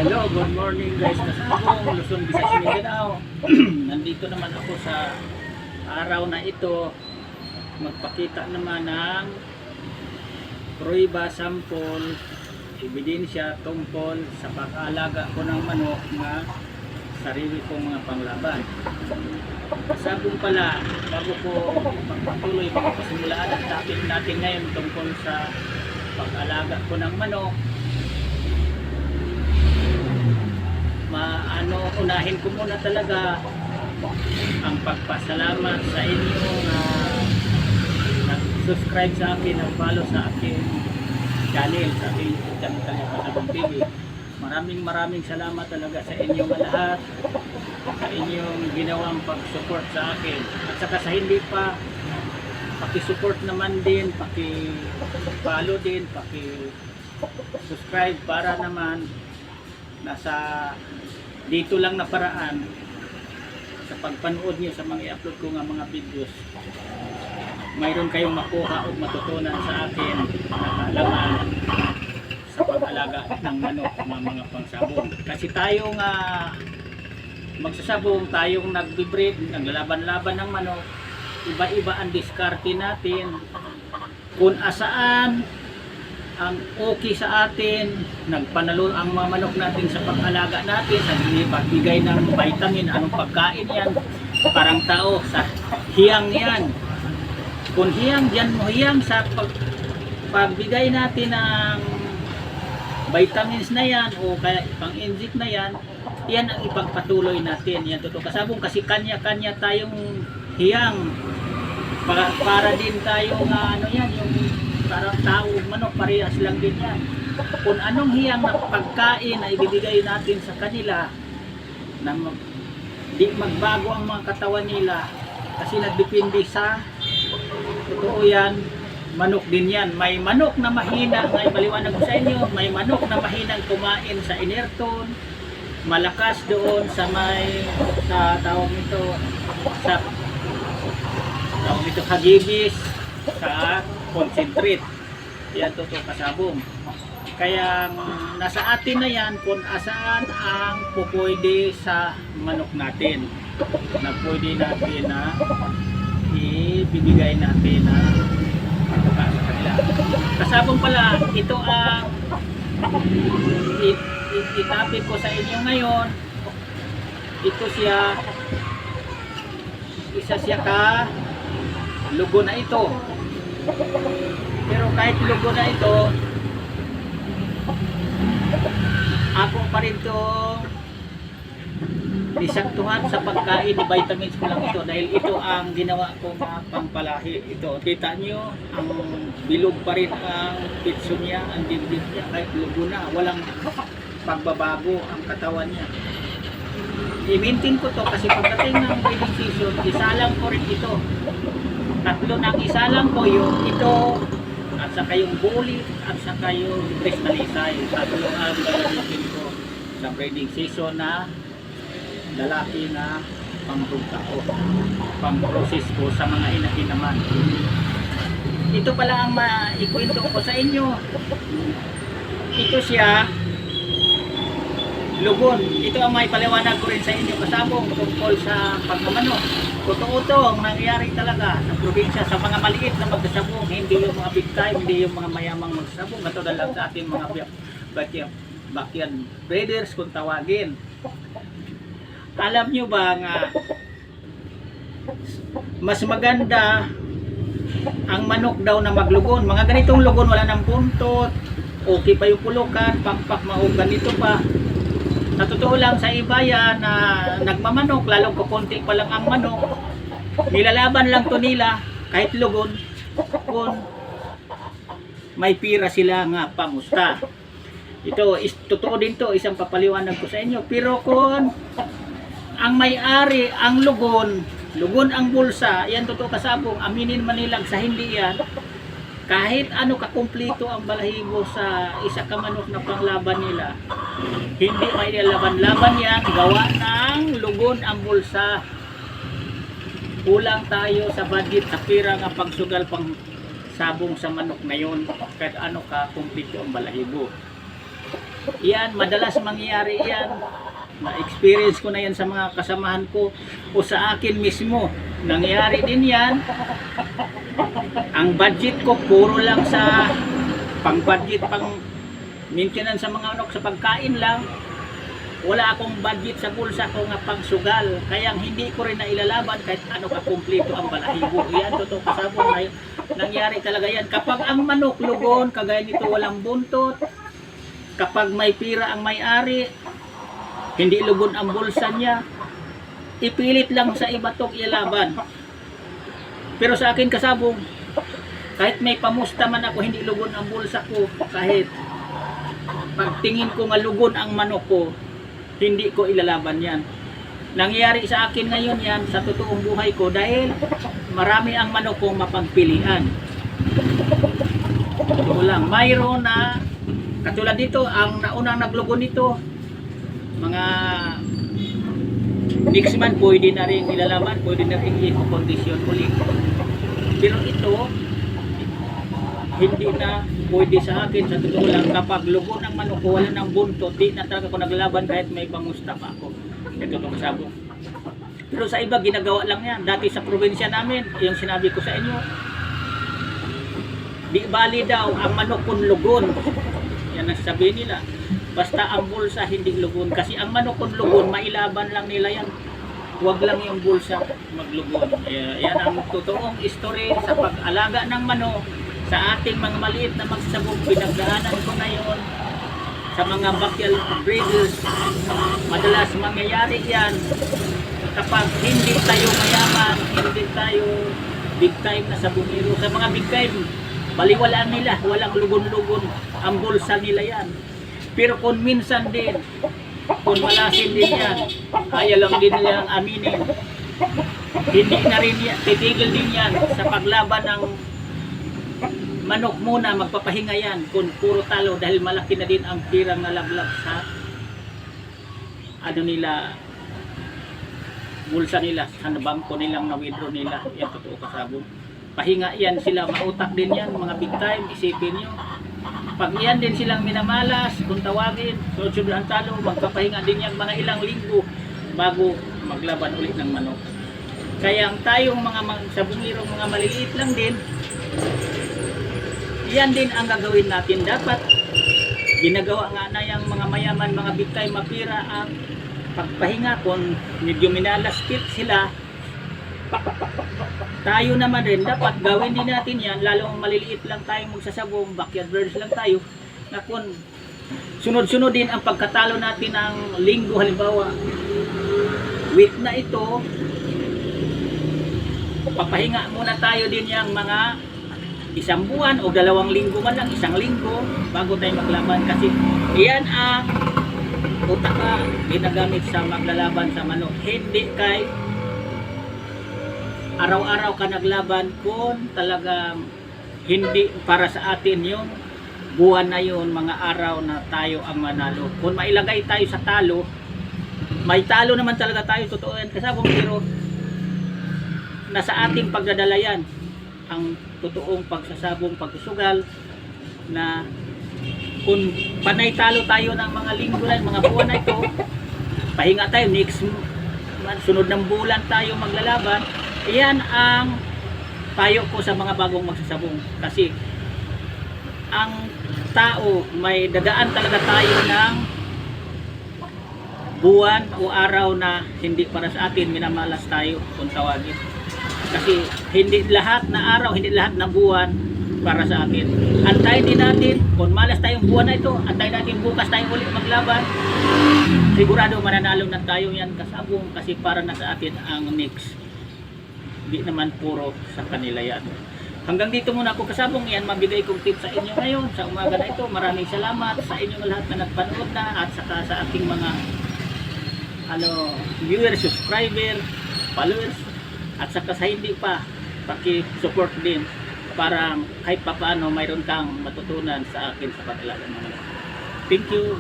Hello, good morning guys. Kasabong, Luzon, Visayas, Mindanao. Nandito naman ako sa araw na ito. Magpakita naman ng prueba, sample, ebidensya tungkol sa pag-aalaga ko ng manok na sarili kong mga panglaban. Kasabong pala, bago ko magpatuloy, bago ko simulaan ang topic natin ngayon tungkol sa pag-aalaga ko ng manok, unahin ko muna talaga ang pagpasalamat sa inyo na nag-subscribe sa akin, nag-follow sa akin channel, sa aking YouTube channel Kasabong TV. Maraming salamat talaga sa inyong lahat, sa inyong ginawang pag-support sa akin. At saka sa hindi pa, paki-support naman din, paki-follow din, paki-subscribe para naman nasa dito lang na paraan sa pagpanood nyo sa mga i-upload ko nga mga videos, mayroon kayong makuha o matutunan sa akin na kaalaman sa pag-alaga ng manok ng mga pangsabong. Kasi tayo nga magsasabong, tayong nagbe-breed, naglalaban-laban ng manok, iba-iba ang diskarte natin kung asaan ang okay sa atin, nagpanalo ang mga manok natin sa pag-alaga natin, sa pagbigay ng vitamin, anong pagkain yan, parang tao, sa hiyang yan. Kung hiyang, dyan mo hiyang sa pagbigay natin ng vitamins na yan, o kaya pang-inject na yan, yan ang ipagpatuloy natin. Yan totoo kasabong, kasi kanya-kanya tayong hiyang, para din tayo nga, yan, yung parang tao, manok, parehas lang din yan. Kung anong hiyang na pagkain na ibibigay natin sa kanila, na di magbago ang mga katawan nila, kasi nagdepende sa, totoo yan, manok din yan. May manok na mahina, may maliwanag ko sa inyo, may manok na mahinang kumain sa inerton, malakas doon sa may, sa tawag nito, hagibis, sa concentrate. Yan totoo kasabong. Kaya nasa atin na yan kung asaan ang pupwede sa manok natin, na pwede natin na ibibigay natin na sa kanila. Kasabong pala, ito ang itapit ko sa inyo ngayon. Ito siya, isa siya ka lugo na ito. Pero kahit lugo na ito, ako pa rin itong disaktuhan sa pagkain ni vitamins ko lang ito, dahil ito ang ginawa kong pangpalahi. Ito, kita nyo, ang bilog pa rin ang pitso niya, ang dibdib niya, kahit lugo na, walang pagbabago ang katawan niya. I-maintain ko to kasi pagdating ng breeding season, isalang ko rin ito. Tatlo ng isalang ko, yung ito, at saka yung bulit, at saka yung kristalisay. Tatlo ang gagamitin ko sa breeding season na lalaki na pangruta o pang-process ko sa mga inahin naman. Ito pala ang maikwento ko sa inyo. Ito siya, lugon. Ito ang may paliwanag ko rin sa inyo kasabong tungkol sa pagmamanok. Totoo ang nangyayari talaga sa probinsya, sa mga maliit na magsasabong, hindi yung mga big time, hindi yung mga mayamang magsasabong. Ito na lang sa ating mga backyard breeders kung tawagin. Alam nyo ba nga mas maganda ang manok daw na maglugon? Mga ganitong lugon, wala ng buntot, okay pa yung pulukan, pakpak, maog ganito pa. Sa totoo lang, sa iba yan na nagmamanok, lalong kukunti pa lang ang manok, nilalaban lang to nila kahit lugon kung may pira sila nga pamusta. Ito, totoo din to, isang papaliwanag ko sa inyo. Pero kung ang may-ari, ang lugon ang bulsa, yan totoo kasabong, aminin man nilang sa hindi yan, kahit ano kakumpleto ang balahibo sa isa ka manok na panglaban nila, hindi may laban-laban yan, gawa ng lugon ang bulsa. Kulang tayo sa budget sa pira nga pagsugal pang sabong sa manok na yun, kahit ano ka kumpleto ang balahibo. Yan, madalas mangyayari yan. Na-experience ko na yan sa mga kasamahan ko o sa akin mismo. Nangyayari din yan. Ang budget ko puro lang sa pang-budget, pang maintenance sa mga sa pagkain lang. Wala akong budget sa bulsa ko nga pagsugal. Kaya hindi ko rin na ilalaban kahit ano kakumpleto ang balahibo. Yan, totoo kasabong na nangyari talaga yan. Kapag ang manok lugon, kagaya nito walang buntot, kapag may pira ang may-ari, hindi lugon ang bulsa niya, ipilit lang sa iba tong ilaban. Pero sa akin kasabong, kahit may pamusta man ako, hindi lugon ang bulsa ko. Kahit pagtingin ko nga lugon ang manok ko, hindi ko ilalaban yan. Nangyayari sa akin ngayon yan sa totoong buhay ko dahil marami ang manok kong mapagpilian. Ito lang, mayroon na katulad dito, ang naunang naglugon nito, mga next month pwede na rin ilalaban, pwede na rin i-condition ulit. Pero ito, hindi na pwede sa akin. Sa totoo lang, kapag lugon ang manok ko, wala ng buntot, di na talaga ko naglalaban kahit may pamusta pa ako. Ito itong kasabong. Pero sa iba, ginagawa lang yan. Dati sa probinsya namin, yung sinabi ko sa inyo, di bali daw ang manok kung lugon. Yan ang sabihin nila. Basta ang bulsa hindi lugon. Kasi ang manok kung lugon, mailaban lang nila yan. Huwag lang yung bulsa maglugon. Yan ang totoong history sa pag-alaga ng manok. Sa ating mga maliit na magsasabong, pinagdaanan ko na yun. Sa mga backyard breeders, madalas mangyayari yan. Kapag hindi tayo mayaman, hindi tayo big time na sabongero. Sa mga big time, baliwalaan nila, walang lugon-lugon. Ang bulsa nila yan. Pero kung minsan din, kung malasin din yan, kaya lang din nilang aminin. Hindi na rin yan, titigil din yan sa paglaban ng manok muna, magpapahinga yan kung puro talo dahil malaki na din ang pirang nalaglag sa ano nila, bulsa nila, sa bangko nilang na-withdraw nila. Yan totoo kasabong. Pahinga yan sila, mautak din yan, mga big time, isipin nyo. Pag yan din silang minamalas, kung tawagin, sunod ang talo, magpapahinga din yan mga ilang linggo bago maglaban ulit ng manok. Kaya tayong mga sabungirong mga maliliit lang din, yan din ang gagawin natin. Dapat ginagawa nga na yung mga mayaman, mga big time, mapira ang pagpahinga. Kung medyo minalastit sila, tayo naman rin dapat gawin din natin yan, lalong maliliit lang tayo magsasabong, backyard birds lang tayo, na kung sunod-sunod din ang pagkatalo natin ng linggo, halimbawa week na ito, papahinga muna tayo din yung mga isang buwan o 2 linggo man lang, 1 linggo bago tayo maglaban. Kasi iyan ang utak na ginagamit sa maglalaban sa manok. Hindi kay araw-araw ka naglaban kung talagang hindi para sa atin yung buwan na yun, mga araw na tayo ang manalo. Kung mailagay tayo sa talo, may talo naman talaga tayo, totoo yan kasabong, pero nasa ating pagdadala yan ang totoong pagsasabong, pagsusugal, na kung panay talo tayo ng mga linggo na, mga buwan na ito, pahinga tayo, next sunod ng bulan tayo maglalaban. Iyan ang payo ko sa mga bagong magsasabong. Kasi ang tao, may dadaan talaga tayo ng buwan o araw na hindi para sa atin, minamalas tayo kung tawagin. Kasi hindi lahat na araw, hindi lahat na buwan para sa atin. Antayin din natin, kung malas tayong buwan na ito, antayin natin bukas tayo ulit maglaban. Sigurado mananalo na tayo yan kasabong, kasi para na sa atin ang next. Hindi naman puro sa kanila yan. Hanggang dito muna ako kasabong, yan mabigay kong tips sa inyo ngayon sa umaga na ito. Maraming salamat sa inyong lahat na nagpanood na, at saka sa ating mga viewers, subscriber, followers, at saka sa hindi pa, paki-support din para kahit papaano mayroon kang matutunan sa akin sa pag-alaga ng manok. Thank you.